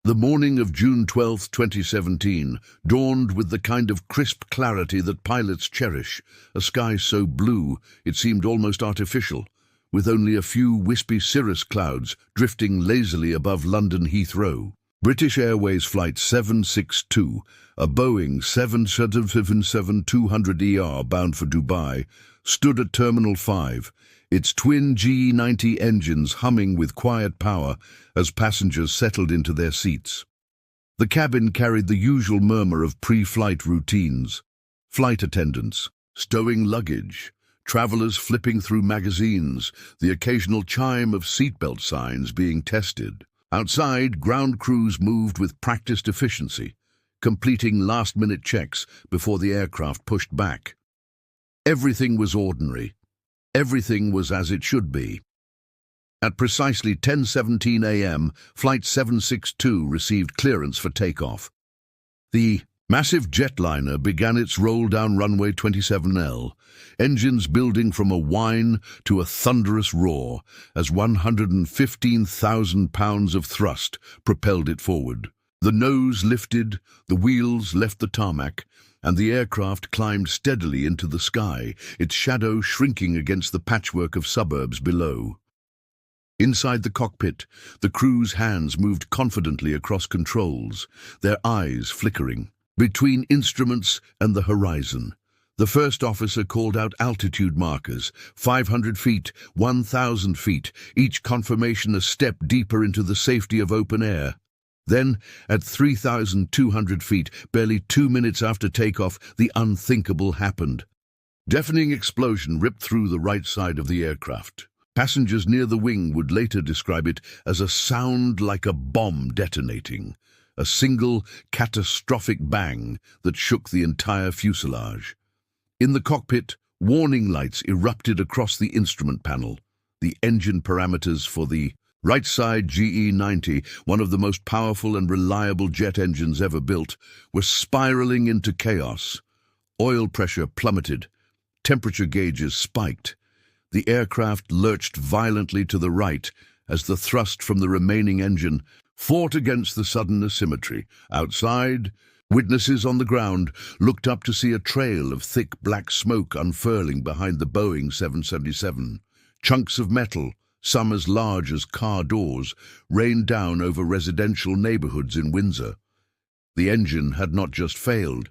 The morning of June 12, 2017, dawned with the kind of crisp clarity that pilots cherish, a sky so blue it seemed almost artificial, with only a few wispy cirrus clouds drifting lazily above London Heathrow. British Airways Flight 762, a Boeing 777-200ER bound for Dubai, stood at Terminal 5, its twin GE90 engines humming with quiet power as passengers settled into their seats. The cabin carried the usual murmur of pre-flight routines: flight attendants stowing luggage, travelers flipping through magazines, the occasional chime of seatbelt signs being tested. Outside, ground crews moved with practiced efficiency, completing last-minute checks before the aircraft pushed back. Everything was ordinary. Everything was as it should be. At precisely 10:17 a.m., Flight 762 received clearance for takeoff. The massive jetliner began its roll down runway 27L, engines building from a whine to a thunderous roar as 115,000 pounds of thrust propelled it forward. The nose lifted, the wheels left the tarmac, and the aircraft climbed steadily into the sky, its shadow shrinking against the patchwork of suburbs below. Inside the cockpit, the crew's hands moved confidently across controls, their eyes flickering. Between instruments and the horizon, the first officer called out altitude markers: 500 feet, 1,000 feet, each confirmation a step deeper into the safety of open air. Then, at 3,200 feet, barely 2 minutes after takeoff, the unthinkable happened. Deafening explosion ripped through the right side of the aircraft. Passengers near the wing would later describe it as a sound like a bomb detonating, a single catastrophic bang that shook the entire fuselage. In the cockpit, warning lights erupted across the instrument panel. The engine parameters for the right side GE90, one of the most powerful and reliable jet engines ever built, were spiraling into chaos. Oil pressure plummeted. Temperature gauges spiked. The aircraft lurched violently to the right as the thrust from the remaining engine fought against the sudden asymmetry. Outside, witnesses on the ground looked up to see a trail of thick black smoke unfurling behind the Boeing 777. Chunks of metal, some as large as car doors, rained down over residential neighborhoods in Windsor. The engine had not just failed,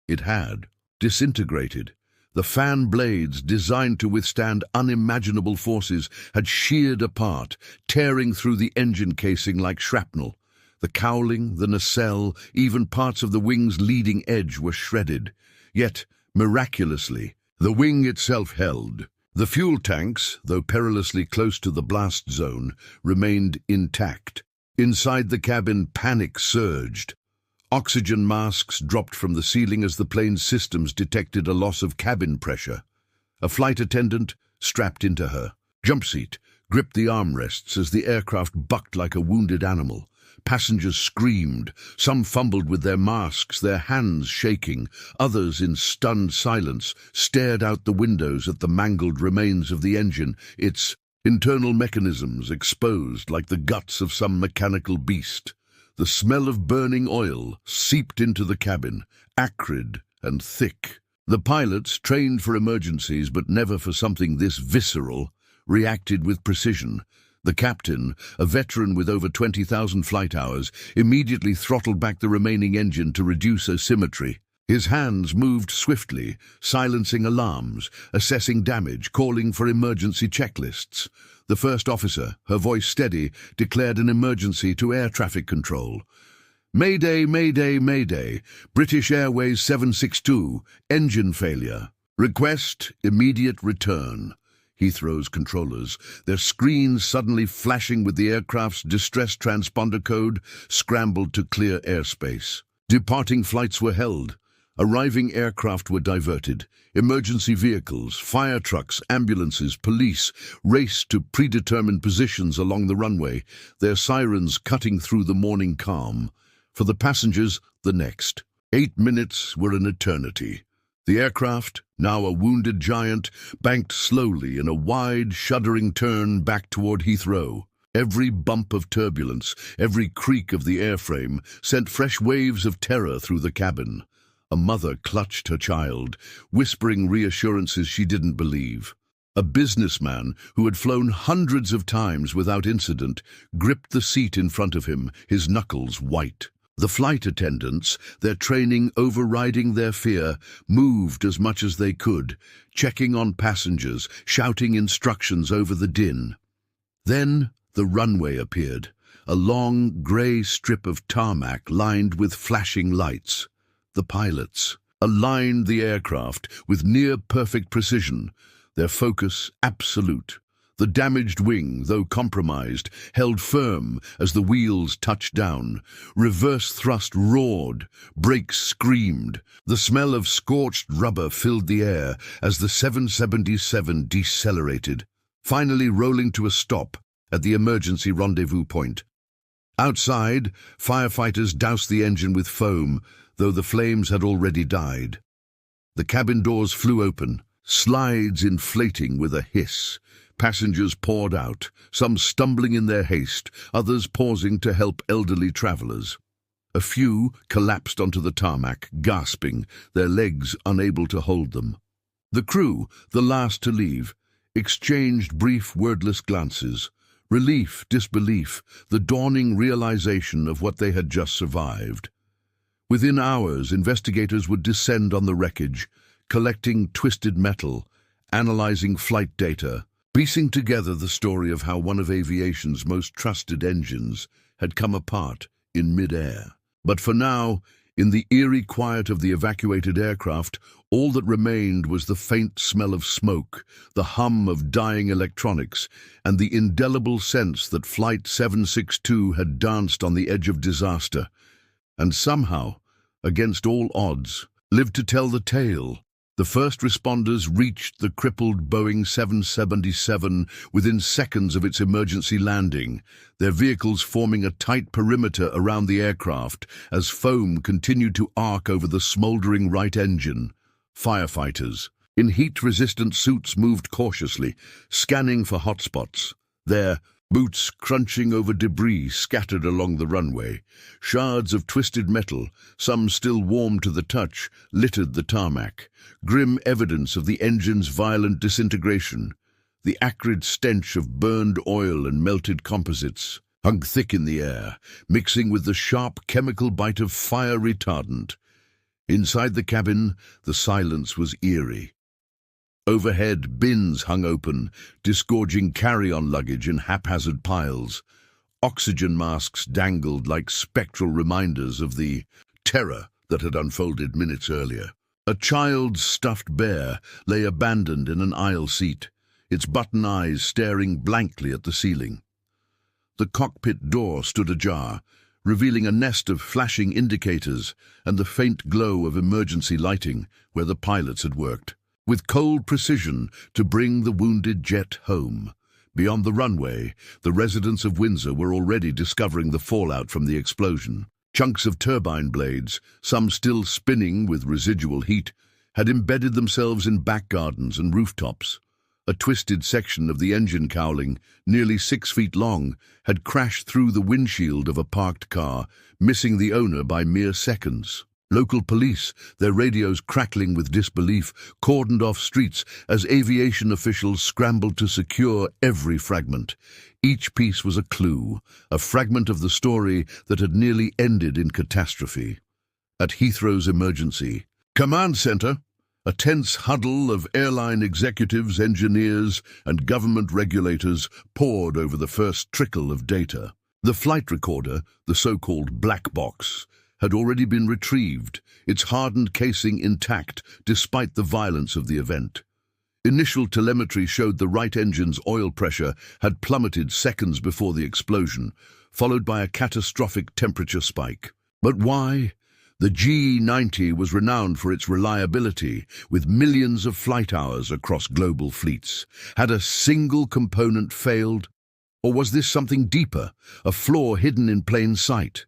it had disintegrated. The fan blades, designed to withstand unimaginable forces, had sheared apart, tearing through the engine casing like shrapnel. The cowling, the nacelle, even parts of the wing's leading edge were shredded. Yet, miraculously, the wing itself held. The fuel tanks, though perilously close to the blast zone, remained intact. Inside the cabin, panic surged. Oxygen masks dropped from the ceiling as the plane's systems detected a loss of cabin pressure. A flight attendant, strapped into her jump seat, gripped the armrests as the aircraft bucked like a wounded animal. Passengers screamed. Some fumbled with their masks, their hands shaking. Others, in stunned silence, stared out the windows at the mangled remains of the engine, its internal mechanisms exposed like the guts of some mechanical beast. The smell of burning oil seeped into the cabin, acrid and thick. The pilots, trained for emergencies but never for something this visceral, reacted with precision. The captain, a veteran with over 20,000 flight hours, immediately throttled back the remaining engine to reduce asymmetry. His hands moved swiftly, silencing alarms, assessing damage, calling for emergency checklists. The first officer, her voice steady, declared an emergency to air traffic control. "Mayday, mayday, mayday. British Airways 762, engine failure. Request immediate return." Heathrow's controllers, their screens suddenly flashing with the aircraft's distress transponder code, scrambled to clear airspace. Departing flights were held. Arriving aircraft were diverted. Emergency vehicles, fire trucks, ambulances, police raced to predetermined positions along the runway, their sirens cutting through the morning calm. For the passengers, the next 8 minutes were an eternity. The aircraft, now a wounded giant, banked slowly in a wide, shuddering turn back toward Heathrow. Every bump of turbulence, every creak of the airframe sent fresh waves of terror through the cabin. A mother clutched her child, whispering reassurances she didn't believe. A businessman who had flown hundreds of times without incident gripped the seat in front of him, his knuckles white. The flight attendants, their training overriding their fear, moved as much as they could, checking on passengers, shouting instructions over the din. Then the runway appeared, a long grey strip of tarmac lined with flashing lights. The pilots aligned the aircraft with near-perfect precision, their focus absolute. The damaged wing, though compromised, held firm as the wheels touched down. Reverse thrust roared, brakes screamed. The smell of scorched rubber filled the air as the 777 decelerated, finally rolling to a stop at the emergency rendezvous point. Outside, firefighters doused the engine with foam, though the flames had already died. The cabin doors flew open, slides inflating with a hiss. Passengers poured out, some stumbling in their haste, others pausing to help elderly travelers. A few collapsed onto the tarmac, gasping, their legs unable to hold them. The crew, the last to leave, exchanged brief wordless glances. Relief, disbelief, the dawning realization of what they had just survived. Within hours, investigators would descend on the wreckage, collecting twisted metal, analyzing flight data, piecing together the story of how one of aviation's most trusted engines had come apart in mid-air. But for now, in the eerie quiet of the evacuated aircraft, all that remained was the faint smell of smoke, the hum of dying electronics, and the indelible sense that Flight 762 had danced on the edge of disaster, and somehow, against all odds, lived to tell the tale. The first responders reached the crippled Boeing 777 within seconds of its emergency landing, their vehicles forming a tight perimeter around the aircraft as foam continued to arc over the smoldering right engine. Firefighters, in heat-resistant suits, moved cautiously, scanning for hotspots, their boots crunching over debris scattered along the runway. Shards of twisted metal, some still warm to the touch, littered the tarmac, grim evidence of the engine's violent disintegration. The acrid stench of burned oil and melted composites hung thick in the air, mixing with the sharp chemical bite of fire retardant. Inside the cabin, the silence was eerie. Overhead, bins hung open, disgorging carry-on luggage in haphazard piles. Oxygen masks dangled like spectral reminders of the terror that had unfolded minutes earlier. A child's stuffed bear lay abandoned in an aisle seat, its button eyes staring blankly at the ceiling. The cockpit door stood ajar, revealing a nest of flashing indicators and the faint glow of emergency lighting where the pilots had worked, with cold precision to bring the wounded jet home. Beyond the runway, the residents of Windsor were already discovering the fallout from the explosion. Chunks of turbine blades, some still spinning with residual heat, had embedded themselves in back gardens and rooftops. A twisted section of the engine cowling, nearly 6 feet long, had crashed through the windshield of a parked car, missing the owner by mere seconds. Local police, their radios crackling with disbelief, cordoned off streets as aviation officials scrambled to secure every fragment. Each piece was a clue, a fragment of the story that had nearly ended in catastrophe. At Heathrow's emergency command center, a tense huddle of airline executives, engineers, and government regulators poured over the first trickle of data. The flight recorder, the so-called black box, had already been retrieved, its hardened casing intact despite the violence of the event. Initial telemetry showed the right engine's oil pressure had plummeted seconds before the explosion, followed by a catastrophic temperature spike. But why? The G90 was renowned for its reliability, with millions of flight hours across global fleets. Had a single component failed? Or was this something deeper, a flaw hidden in plain sight?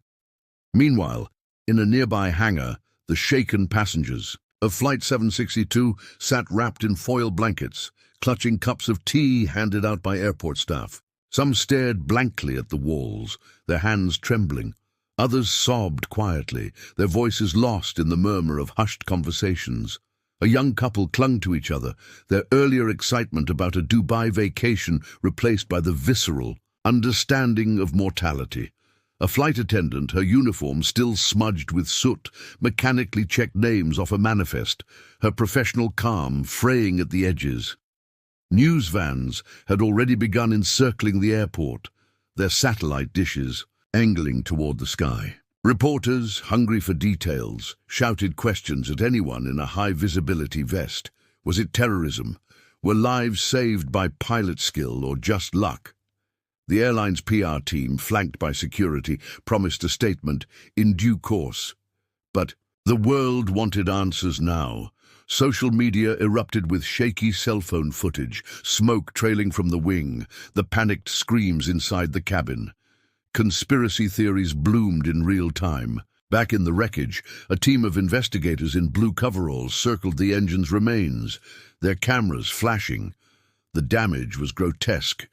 Meanwhile, in a nearby hangar, the shaken passengers of Flight 762 sat wrapped in foil blankets, clutching cups of tea handed out by airport staff. Some stared blankly at the walls, their hands trembling. Others sobbed quietly, their voices lost in the murmur of hushed conversations. A young couple clung to each other, their earlier excitement about a Dubai vacation replaced by the visceral understanding of mortality. A flight attendant, her uniform still smudged with soot, mechanically checked names off a manifest, her professional calm fraying at the edges. News vans had already begun encircling the airport, their satellite dishes angling toward the sky. Reporters, hungry for details, shouted questions at anyone in a high-visibility vest. Was it terrorism? Were lives saved by pilot skill or just luck? The airline's PR team, flanked by security, promised a statement in due course. But the world wanted answers now. Social media erupted with shaky cell phone footage, smoke trailing from the wing, the panicked screams inside the cabin. Conspiracy theories bloomed in real time. Back in the wreckage, a team of investigators in blue coveralls circled the engine's remains, their cameras flashing. The damage was grotesque.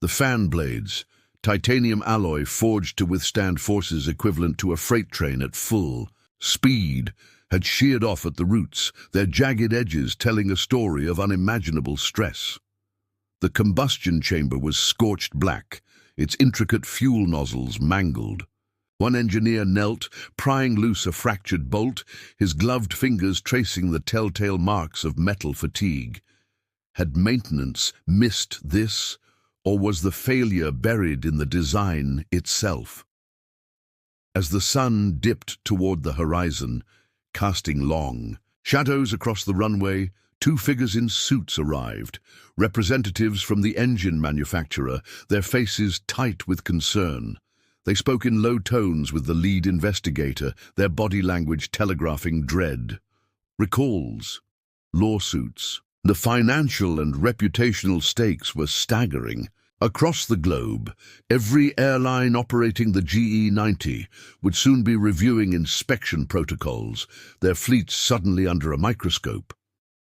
The fan blades, titanium alloy forged to withstand forces equivalent to a freight train at full speed, had sheared off at the roots, their jagged edges telling a story of unimaginable stress. The combustion chamber was scorched black, its intricate fuel nozzles mangled. One engineer knelt, prying loose a fractured bolt, his gloved fingers tracing the telltale marks of metal fatigue. Had maintenance missed this, or was the failure buried in the design itself? As the sun dipped toward the horizon, casting long shadows across the runway, two figures in suits arrived, representatives from the engine manufacturer, their faces tight with concern. They spoke in low tones with the lead investigator, their body language telegraphing dread. Recalls, lawsuits. The financial and reputational stakes were staggering. Across the globe, every airline operating the GE90 would soon be reviewing inspection protocols, their fleets suddenly under a microscope.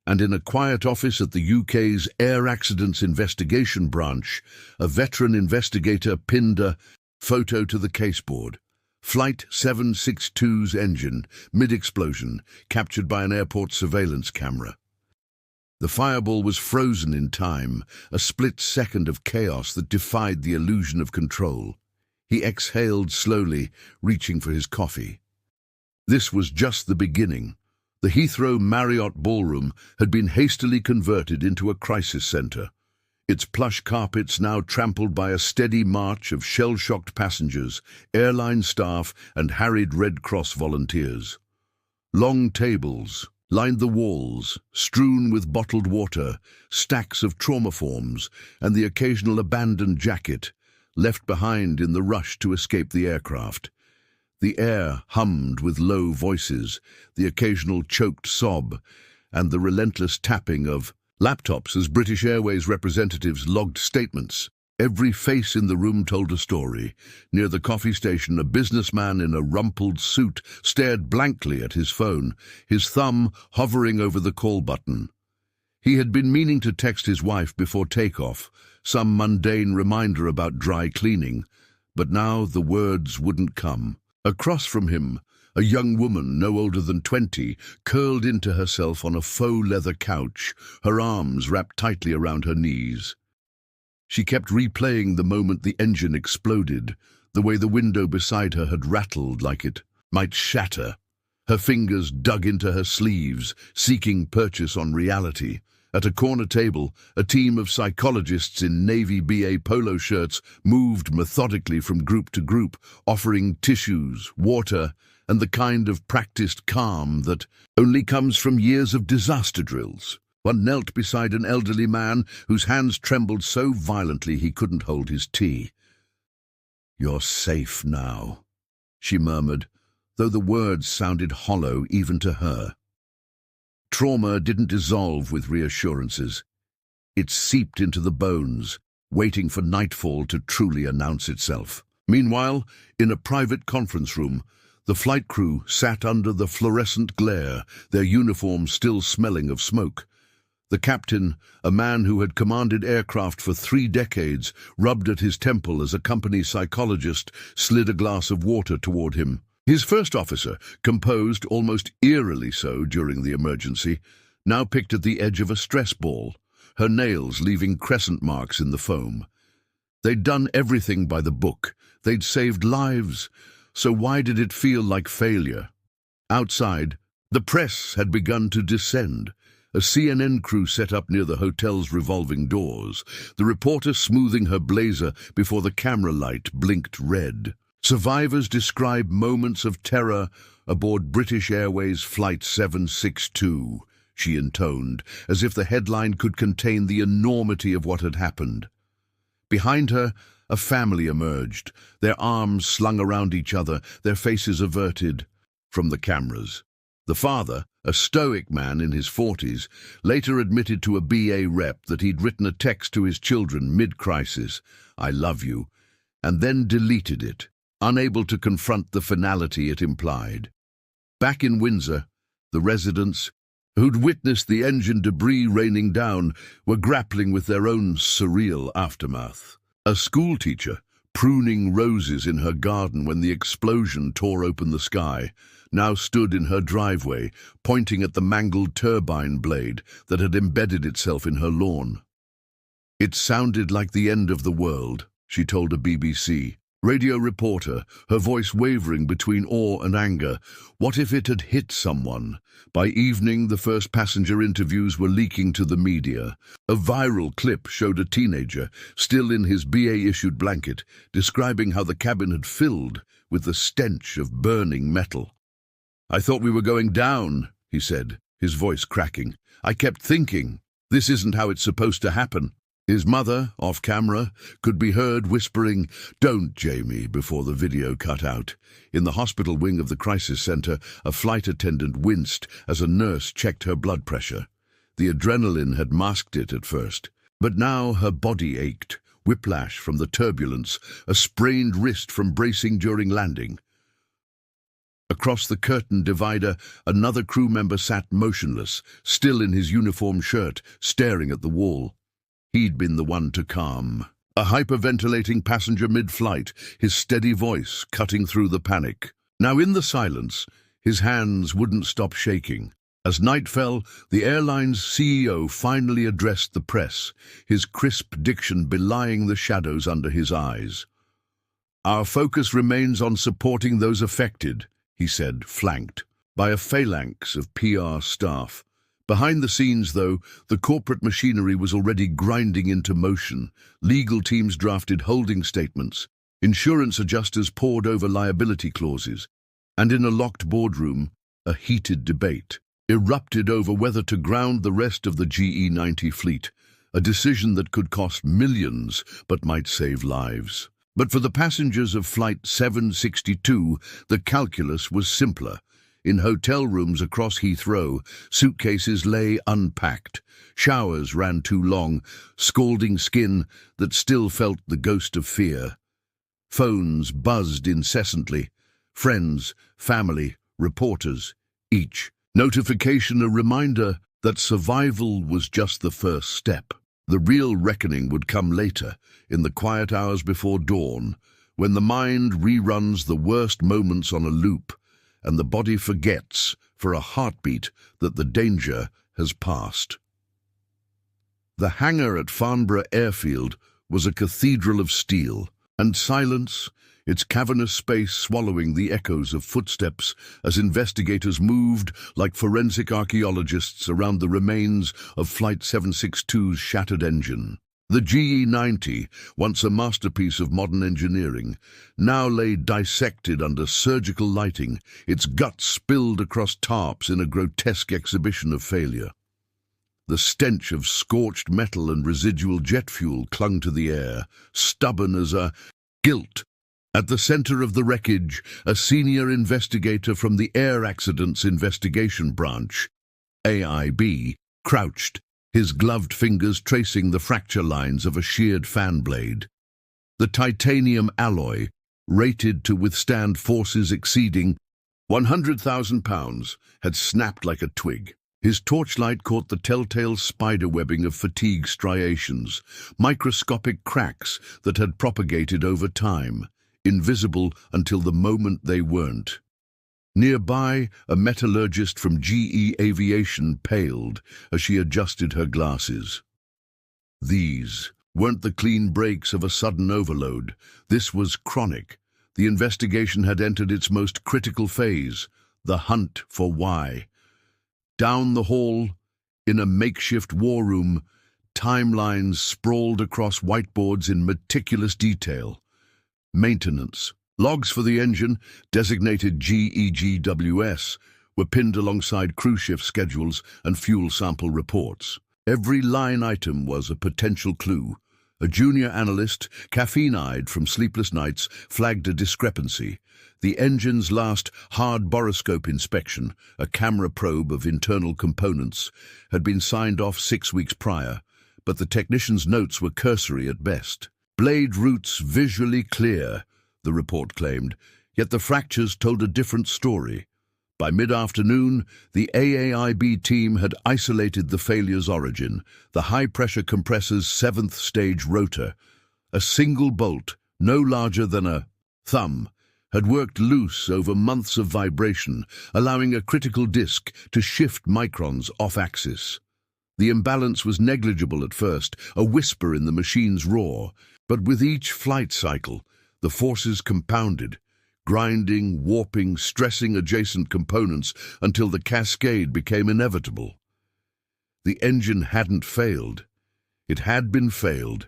And in a quiet office at the UK's Air Accidents Investigation Branch, a veteran investigator pinned a photo to the caseboard. Flight 762's engine, mid-explosion, captured by an airport surveillance camera. The fireball was frozen in time, a split second of chaos that defied the illusion of control. He exhaled slowly, reaching for his coffee. This was just the beginning. The Heathrow Marriott ballroom had been hastily converted into a crisis center, its plush carpets now trampled by a steady march of shell-shocked passengers, airline staff, and harried Red Cross volunteers. Long tables lined the walls, strewn with bottled water, stacks of trauma forms, and the occasional abandoned jacket, left behind in the rush to escape the aircraft. The air hummed with low voices, the occasional choked sob, and the relentless tapping of laptops as British Airways representatives logged statements. Every face in the room told a story. Near the coffee station, a businessman in a rumpled suit stared blankly at his phone, his thumb hovering over the call button. He had been meaning to text his wife before takeoff, some mundane reminder about dry cleaning, but now the words wouldn't come. Across from him, a young woman, no older than 20, curled into herself on a faux leather couch, her arms wrapped tightly around her knees. She kept replaying the moment the engine exploded, the way the window beside her had rattled like it might shatter. Her fingers dug into her sleeves, seeking purchase on reality. At a corner table, a team of psychologists in navy BA polo shirts moved methodically from group to group, offering tissues, water, and the kind of practiced calm that only comes from years of disaster drills. One knelt beside an elderly man whose hands trembled so violently he couldn't hold his tea. "You're safe now," she murmured, though the words sounded hollow even to her. Trauma didn't dissolve with reassurances. It seeped into the bones, waiting for nightfall to truly announce itself. Meanwhile, in a private conference room, the flight crew sat under the fluorescent glare, their uniforms still smelling of smoke. The captain, a man who had commanded aircraft for 3 decades, rubbed at his temple as a company psychologist slid a glass of water toward him. His first officer, composed almost eerily so during the emergency, now picked at the edge of a stress ball, her nails leaving crescent marks in the foam. They'd done everything by the book. They'd saved lives. So why did it feel like failure? Outside, the press had begun to descend. A CNN crew set up near the hotel's revolving doors, the reporter smoothing her blazer before the camera light blinked red. Survivors describe moments of terror aboard British Airways Flight 762, she intoned, as if the headline could contain the enormity of what had happened. Behind her, a family emerged, their arms slung around each other, their faces averted from the cameras. The father, a stoic man in his 40s, later admitted to a BA rep that he'd written a text to his children mid-crisis, "I love you," and then deleted it, unable to confront the finality it implied. Back in Windsor, the residents, who'd witnessed the engine debris raining down, were grappling with their own surreal aftermath. A schoolteacher, pruning roses in her garden when the explosion tore open the sky, now stood in her driveway, pointing at the mangled turbine blade that had embedded itself in her lawn. "It sounded like the end of the world," she told a BBC radio reporter, her voice wavering between awe and anger. What if it had hit someone? By evening, the first passenger interviews were leaking to the media. A viral clip showed a teenager, still in his BA-issued blanket, describing how the cabin had filled with the stench of burning metal. "I thought we were going down," he said, his voice cracking. "I kept thinking, this isn't how it's supposed to happen." His mother, off camera, could be heard whispering, "Don't, Jamie," before the video cut out. In the hospital wing of the crisis center, a flight attendant winced as a nurse checked her blood pressure. The adrenaline had masked it at first, but now her body ached, whiplash from the turbulence, a sprained wrist from bracing during landing. Across the curtain divider, another crew member sat motionless, still in his uniform shirt, staring at the wall. He'd been the one to calm. A hyperventilating passenger mid-flight, his steady voice cutting through the panic. Now in the silence, his hands wouldn't stop shaking. As night fell, the airline's CEO finally addressed the press, his crisp diction belying the shadows under his eyes. "Our focus remains on supporting those affected," he said, flanked by a phalanx of PR staff. Behind the scenes, though, the corporate machinery was already grinding into motion. Legal teams drafted holding statements. Insurance adjusters pored over liability clauses. And in a locked boardroom, a heated debate erupted over whether to ground the rest of the GE90 fleet, a decision that could cost millions but might save lives. But for the passengers of Flight 762, the calculus was simpler. In hotel rooms across Heathrow, suitcases lay unpacked. Showers ran too long, scalding skin that still felt the ghost of fear. Phones buzzed incessantly. Friends, family, reporters, each notification a reminder that survival was just the first step. The real reckoning would come later, in the quiet hours before dawn, when the mind reruns the worst moments on a loop, and the body forgets, for a heartbeat, that the danger has passed. The hangar at Farnborough Airfield was a cathedral of steel, and silence, its cavernous space swallowing the echoes of footsteps as investigators moved like forensic archaeologists around the remains of Flight 762's shattered engine. The GE90, once a masterpiece of modern engineering, now lay dissected under surgical lighting, its guts spilled across tarps in a grotesque exhibition of failure. The stench of scorched metal and residual jet fuel clung to the air, stubborn as a guilt. At the center of the wreckage, a senior investigator from the Air Accidents Investigation Branch, AIB, crouched, his gloved fingers tracing the fracture lines of a sheared fan blade. The titanium alloy, rated to withstand forces exceeding 100,000 pounds, had snapped like a twig. His torchlight caught the telltale spiderwebbing of fatigue striations, microscopic cracks that had propagated over time, invisible until the moment they weren't. Nearby, a metallurgist from GE Aviation paled as she adjusted her glasses. These weren't the clean breaks of a sudden overload. This was chronic. The investigation had entered its most critical phase, the hunt for why. Down the hall, in a makeshift war room, timelines sprawled across whiteboards in meticulous detail. Maintenance. Logs for the engine, designated GEGWS, were pinned alongside crew shift schedules and fuel sample reports. Every line item was a potential clue. A junior analyst, caffeine-eyed from sleepless nights, flagged a discrepancy. The engine's last hard borescope inspection, a camera probe of internal components, had been signed off 6 weeks prior, but the technician's notes were cursory at best. Blade roots visually clear, the report claimed, yet the fractures told a different story. By mid-afternoon, the AAIB team had isolated the failure's origin, the high-pressure compressor's 7th-stage rotor. A single bolt, no larger than a thumb, had worked loose over months of vibration, allowing a critical disc to shift microns off-axis. The imbalance was negligible at first, a whisper in the machine's roar, but with each flight cycle, the forces compounded, grinding, warping, stressing adjacent components until the cascade became inevitable. The engine hadn't failed. It had been failed.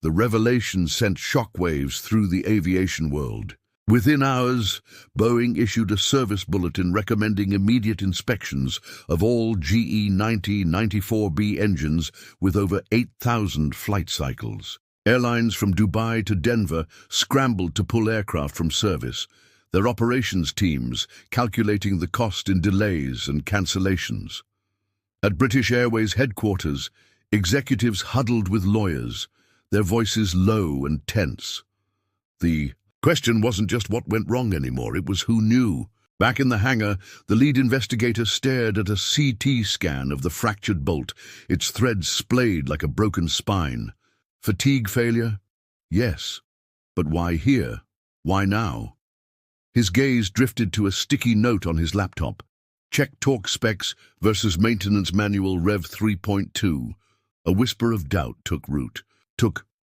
The revelation sent shockwaves through the aviation world. Within hours, Boeing issued a service bulletin recommending immediate inspections of all GE 90-94B engines with over 8,000 flight cycles. Airlines from Dubai to Denver scrambled to pull aircraft from service, their operations teams calculating the cost in delays and cancellations. At British Airways headquarters, executives huddled with lawyers, their voices low and tense. The question wasn't just what went wrong anymore, it was who knew. Back in the hangar, the lead investigator stared at a CT scan of the fractured bolt, its threads splayed like a broken spine. Fatigue failure? Yes. But why here? Why now? His gaze drifted to a sticky note on his laptop. Check torque specs versus maintenance manual Rev 3.2. A whisper of doubt took root.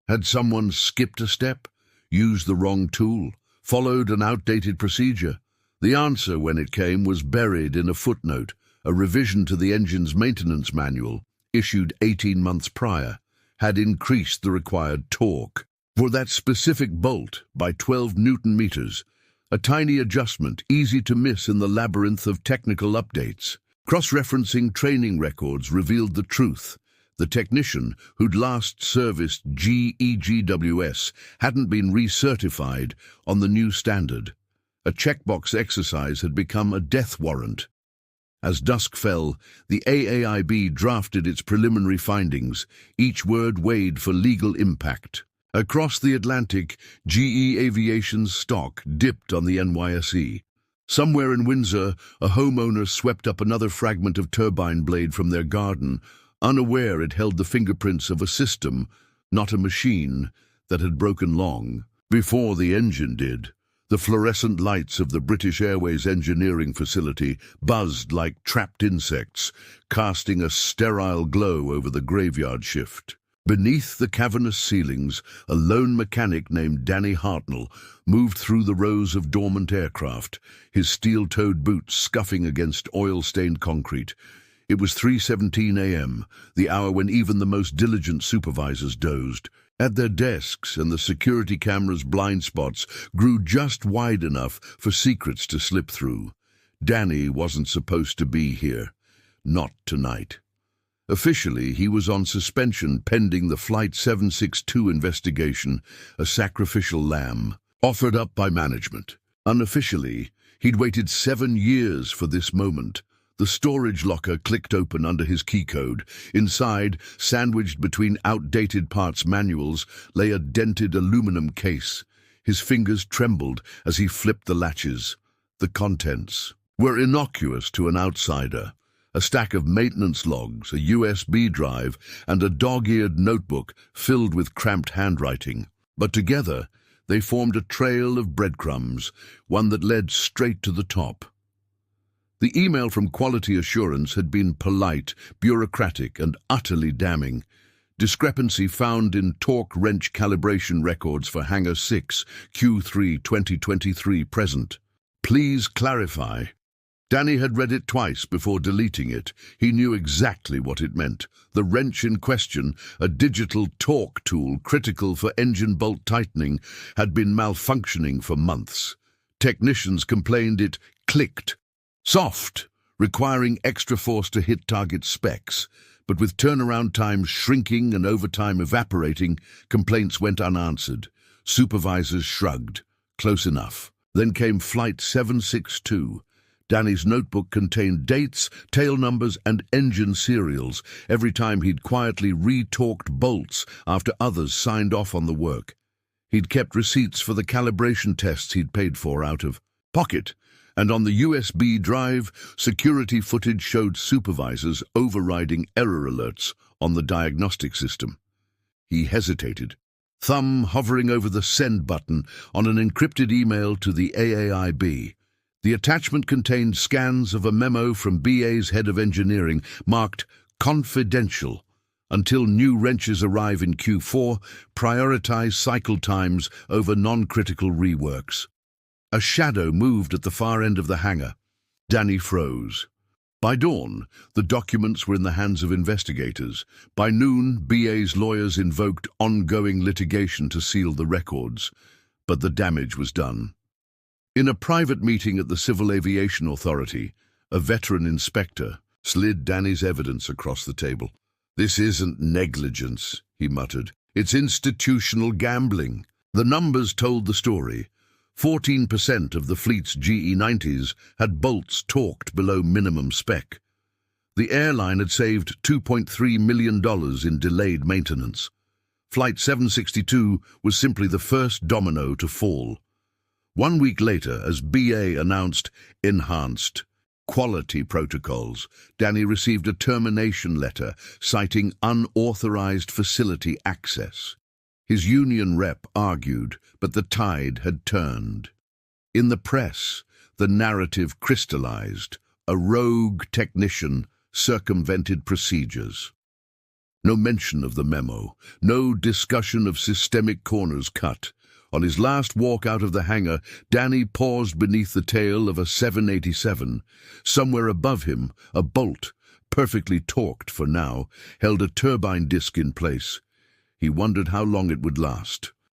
Had someone skipped a step? Used the wrong tool? Followed an outdated procedure? The answer, when it came, was buried in a footnote, a revision to the engine's maintenance manual, issued 18 months prior, had increased the required torque for that specific bolt by 12 Newton meters, a tiny adjustment easy to miss in the labyrinth of technical updates. Cross-referencing training records revealed the truth. The technician, who'd last serviced GEGWS, hadn't been recertified on the new standard. A checkbox exercise had become a death warrant. As dusk fell, the AAIB drafted its preliminary findings, each word weighed for legal impact. Across the Atlantic, GE Aviation's stock dipped on the NYSE. Somewhere in Windsor, a homeowner swept up another fragment of turbine blade from their garden, unaware it held the fingerprints of a system, not a machine, that had broken long before the engine did. The fluorescent lights of the British Airways engineering facility buzzed like trapped insects, casting a sterile glow over the graveyard shift. Beneath the cavernous ceilings, a lone mechanic named Danny Hartnell moved through the rows of dormant aircraft, his steel-toed boots scuffing against oil-stained concrete. It was 3:17 a.m., the hour when even the most diligent supervisors dozed. At their desks, and the security camera's blind spots grew just wide enough for secrets to slip through. Danny wasn't supposed to be here. Not tonight. Officially, he was on suspension pending the Flight 762 investigation, a sacrificial lamb, offered up by management. Unofficially, he'd waited 7 years for this moment. The storage locker clicked open under his key code. Inside, sandwiched between outdated parts manuals, lay a dented aluminum case. His fingers trembled as he flipped the latches. The contents were innocuous to an outsider. a stack of maintenance logs, a USB drive, and a dog-eared notebook filled with cramped handwriting. But together, they formed a trail of breadcrumbs, one that led straight to the top. The email from Quality Assurance had been polite, bureaucratic, and utterly damning. Discrepancy found in torque wrench calibration records for Hangar 6, Q3 2023 present. Please clarify. Danny had read it twice before deleting it. He knew exactly what it meant. The wrench in question, a digital torque tool critical for engine bolt tightening, had been malfunctioning for months. Technicians complained it clicked. Soft, requiring extra force to hit target specs. But with turnaround times shrinking and overtime evaporating, complaints went unanswered. Supervisors shrugged. Close enough. Then came Flight 762. Danny's notebook contained dates, tail numbers, and engine serials every time he'd quietly retorqued bolts after others signed off on the work. He'd kept receipts for the calibration tests he'd paid for out of pocket, and on the USB drive, security footage showed supervisors overriding error alerts on the diagnostic system. He hesitated, thumb hovering over the send button on an encrypted email to the AAIB. The attachment contained scans of a memo from BA's head of engineering marked confidential. Until new wrenches arrive in Q4, prioritize cycle times over non-critical reworks. A shadow moved at the far end of the hangar. Danny froze. By dawn, the documents were in the hands of investigators. By noon, BA's lawyers invoked ongoing litigation to seal the records. But the damage was done. In a private meeting at the Civil Aviation Authority, a veteran inspector slid Danny's evidence across the table. "This isn't negligence," he muttered. "It's institutional gambling." The numbers told the story. 14% of the fleet's GE90s had bolts torqued below minimum spec. The airline had saved $2.3 million in delayed maintenance. Flight 762 was simply the first domino to fall. 1 week later, as BA announced enhanced quality protocols, Danny received a termination letter citing unauthorized facility access. His union rep argued, but the tide had turned. In the press, the narrative crystallized. A rogue technician circumvented procedures. No mention of the memo, no discussion of systemic corners cut. On his last walk out of the hangar, Danny paused beneath the tail of a 787. Somewhere above him, a bolt, perfectly torqued for now, held a turbine disc in place. He wondered how long it would last.